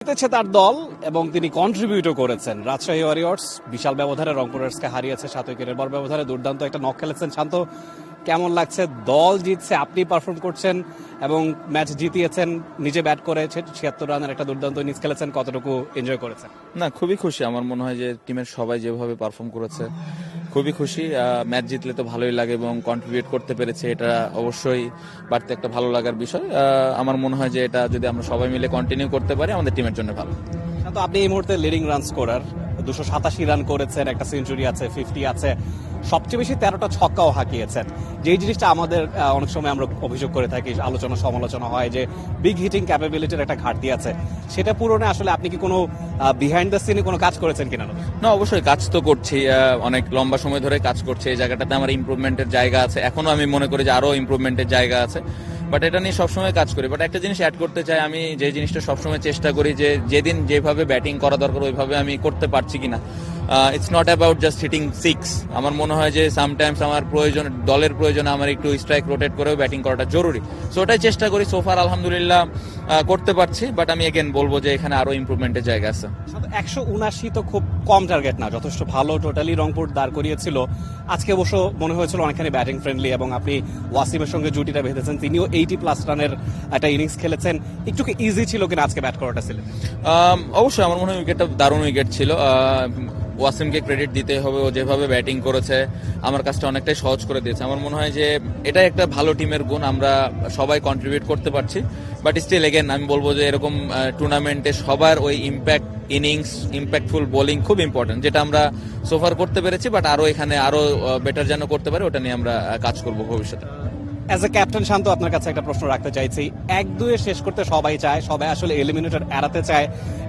জিতেছে তার দল এবং তিনি কন্ট্রিবিউটও করেছেন। রাজশাহী ওয়ারিয়র্স বিশাল ব্যবধানে রংপুর রাইডার্সকে হারিয়েছে 7 উইকেটের বড় ব্যবধানে। দুর্দান্ত একটা নক খেলেছেন শান্ত। কেমন লাগছে? দল জিতছে, আপনি পারফর্ম করছেন এবং ম্যাচ জিতিয়েছেন নিজে ব্যাট করে 76 রানের একটা দুর্দান্ত ইনিংস খেলেছেন। কতটুকু এনজয় করেছেন? না, খুবই খুশি। আমার মনে হয় যে টিমের সবাই যেভাবে পারফর্ম করেছে খুবই খুশি। ম্যাচ জিতলে তো ভালোই লাগে এবং কন্ট্রিবিউট করতে পেরেছে, এটা অবশ্যই বাড়তে একটা ভালো লাগার বিষয়। আমার মনে হয় যে এটা যদি আমরা সবাই মিলে কন্টিনিউ করতে পারি আমাদের টিমের জন্য ভালো। শান্ত, আপনি এই মুহূর্তে লিডিং রান স্কোরার, 287 রান করেছেন, একটা সেঞ্চুরি আছে, 50 আছে, সবচেয়ে বেশি 13টা ছক্কাও হাঁকিয়েছেন। যেই জিনিসটা আমাদের অনেক সময় আমরা অভিযোগ করে থাকি, আলোচনা সমালোচনা হয় যে বিগ হিটিং ক্যাপাবিলিটির একটা ঘাটতি আছে, সেটা পূরণে আসলে আপনি কি কোনো বিহাইন্ড দ্য সিনে কোনো কাজ করেছেন কিনা? না, অবশ্যই কাজ তো করছি, অনেক লম্বা সময় ধরে কাজ করছি। এই জায়গাটাতে আমার ইমপ্রুভমেন্টের জায়গা আছে, এখনো আমি মনে করি যে আরো ইমপ্রুভমেন্টের জায়গা আছে, বাট এটা নিয়ে সবসময় কাজ করি। বাট একটা জিনিস অ্যাড করতে চাই, আমি যে জিনিসটা সবসময় চেষ্টা করি যে যেদিন যেভাবে ব্যাটিং করা দরকার ওইভাবে আমি করতে পারছি কিনা। It's not about just hitting six. আমার মনে হয় যে সামটাইমস আমার প্রয়োজন, দলের প্রয়োজনে আমার একটু স্ট্রাইক রোটেট করেও ব্যাটিং করাটা জরুরি। সো ওটাই চেষ্টা করি। সোফার আলহামদুলিল্লাহ করতে পারছি, বাট আমি এগেন বলবো যে এখানে আরো ইমপ্রুভমেন্টের জায়গা আছে। 179 তো খুব কম টার্গেট না, যথেষ্ট ভালো টোটালি রংপুর দাঁড় করিয়েছিল। আজকে অবশ্য মনে হয়েছিল অনেকখানি ব্যাটিং ফ্রেন্ডলি এবং আপনি ওয়াসিমের সঙ্গে জুটিটা বেঁধেছেন, তিনিও 80+ রানের একটা ইনিংস খেলেছেন। একটু কি ইজি ছিল কিনা আজকে ব্যাট করাটা? ছিল অবশ্যই। আমার মনে হয় উইকেটটা দারুণ উইকেট ছিল। ওয়াসিমকে ক্রেডিট দিতে হবে, ও যেভাবে ব্যাটিং করেছে আমার কাজটা অনেকটাই সহজ করে দিয়েছে। আমার মনে হয় যে এটা একটা ভালো টিমের গুণ, আমরা সবাই কন্ট্রিবিউট করতে পারছি। বাট স্টিল এগেন আমি বলবো যে এরকম টুর্নামেন্টে সবার ওই ইম্প্যাক্ট ইনিংস, ইম্প্যাক্টফুল বোলিং খুব ইম্পর্টেন্ট, যেটা আমরা সোফার করতে পেরেছি, বাট আরো এখানে আরো বেটার যেন করতে পারি, ওটা নিয়ে আমরা কাজ করবো ভবিষ্যতে। অ্যাজ এ ক্যাপ্টেন শান্ত, আপনার কাছে একটা প্রশ্ন রাখতে চাইছি। 1-2 শেষ করতে সবাই চায়, সবাই আসলে এলিমিনেটর এড়াতে চায়।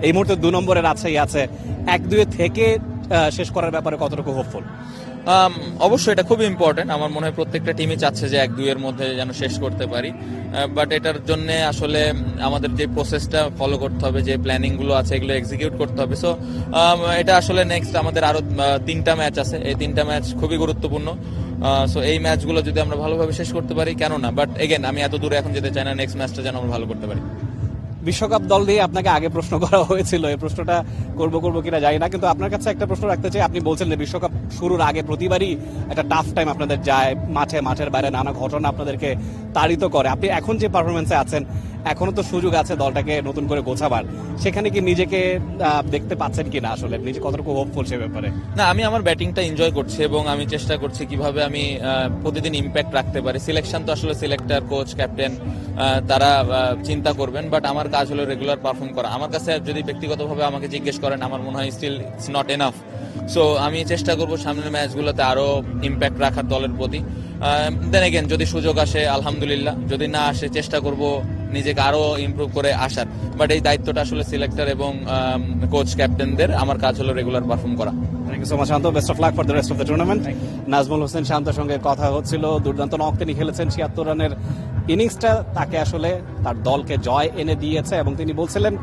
এই মুহূর্তে 2 নম্বরে রাজশাহী আছে, 1-2 থেকে শেষ করার ব্যাপারে কতটুকু হোপফুল? অবশ্যই এটা খুব ইম্পর্টেন্ট। আমার মনে হয় প্রত্যেকটা টিমই চাচ্ছে যে 1-2 এর মধ্যে যেন শেষ করতে পারি, বাট এটার জন্য আসলে আমাদের যে প্রসেসটা ফলো করতে হবে, যে প্ল্যানিং গুলো আছে এগুলো এক্সিকিউট করতে হবে। সো এটা আসলে নেক্সট আমাদের আরো 3টা ম্যাচ আছে, এই 3টা ম্যাচ খুবই গুরুত্বপূর্ণ। সো এই ম্যাচগুলো যদি আমরা ভালোভাবে শেষ করতে পারি, কেন না। বাট এগেন আমি এত দূরে এখন যেতে চাই না, নেক্সট ম্যাচটা যেন আমরা ভালো করতে পারি। বিশ্বকাপ দল দিয়ে আপনাকে আগে প্রশ্ন করা হয়েছিল, এই প্রশ্নটা করবো কিনা জানি না, কিন্তু আপনার কাছে একটা প্রশ্ন রাখতে চাই। আপনি বলছেন যে বিশ্বকাপ শুরুর আগে প্রতিবারই একটা টাফ টাইম আপনাদের যায়, মাঠের বাইরে নানা ঘটনা আপনাদেরকে তাড়িত করে। আপনি এখন যে পারফরমেন্সে আছেন, এখনো তো সুযোগ আছে দলটাকে নতুন করে গোছাবার, সেখানে কি নিজেকে দেখতে পাচ্ছেন কিনা? আসলে নিজে কতটুকু হোপফুল সে ব্যাপারে? না, আমি আমার ব্যাটিংটা এনজয় করছি এবং আমি চেষ্টা করছি কিভাবে আমি প্রতিদিন ইম্প্যাক্ট রাখতে পারি। সিলেকশন তো আসলে সিলেক্টর, কোচ, ক্যাপ্টেন তারা চিন্তা করবেন, বাট আমার কাজ হলো রেগুলার পারফর্ম করা। আমার কাছে যদি ব্যক্তিগতভাবে আমাকে জিজ্ঞেস করেন, আমার মনে হয় still it's not enough. So আমি চেষ্টা করবো সামনের ম্যাচগুলোতে আরো ইম্প্যাক্ট রাখার দলের প্রতি। দেন এগেন যদি সুযোগ আসে আলহামদুলিল্লাহ, যদি না আসে চেষ্টা করব নিজেকে আরো ইমপ্রুভ করে আসার। বাট এই দায়িত্বটা আসলে সিলেক্টর এবং কোচ, ক্যাপ্টেনদের। আমার কাজ হলো রেগুলার পারফর্ম করা। Thank you so much Shanto, best of luck for the rest of the tournament. Najmul Hossain শান্তর সঙ্গে কথা হচ্ছিল। দুর্দান্ত নক তিনি খেলেছেন, 76 রানের ইনিংসটা তাকে আসলে তার দলকে জয় এনে দিয়েছে এবং তিনি বলছিলেন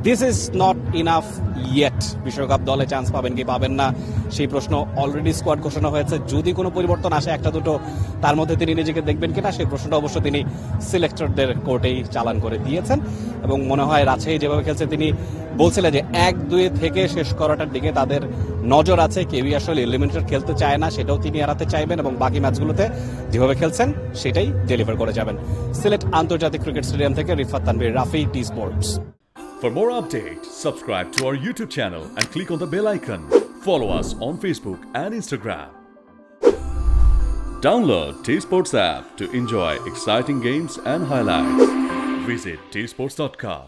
this is not enough yet. বিশ্বকাপ দলে চান্স পাবেন কি পাবেন না সেই প্রশ্ন অলরেডি স্কোয়াড ঘোষণা হয়েছে, যদি কোনো পরিবর্তন আসে একটা দুটো, তার মধ্যে তিনি নিজেকে দেখবেন কিনা সেই প্রশ্নটা অবশ্য তিনি সিলেক্টরদের কোর্টেই চালান করে দিয়েছেন। এবং মনে হয় রাজশাহী যেভাবে খেলছে, তিনি বলছিলেন যে 1-2 থেকে শেষ করাটার দিকে তাদের নজর আছে। কেউই আসলে এলিমিনেটর খেলতে চায় না, সেটাও তিনি এড়াতে চাইবেন এবং বাকি ম্যাচগুলোতে যেভাবে খেলছেন সেটাই ডেলিভার করে যাবেন। সিলেট আন্তর্জাতিক ক্রিকেট স্টেডিয়াম থেকে Rifat Tanvir, Rafi, T Sports. For more updates, subscribe to our YouTube channel and click on the bell icon. Follow us on Facebook and Instagram. Download T Sports app to enjoy exciting games and highlights. Visit tsports.com.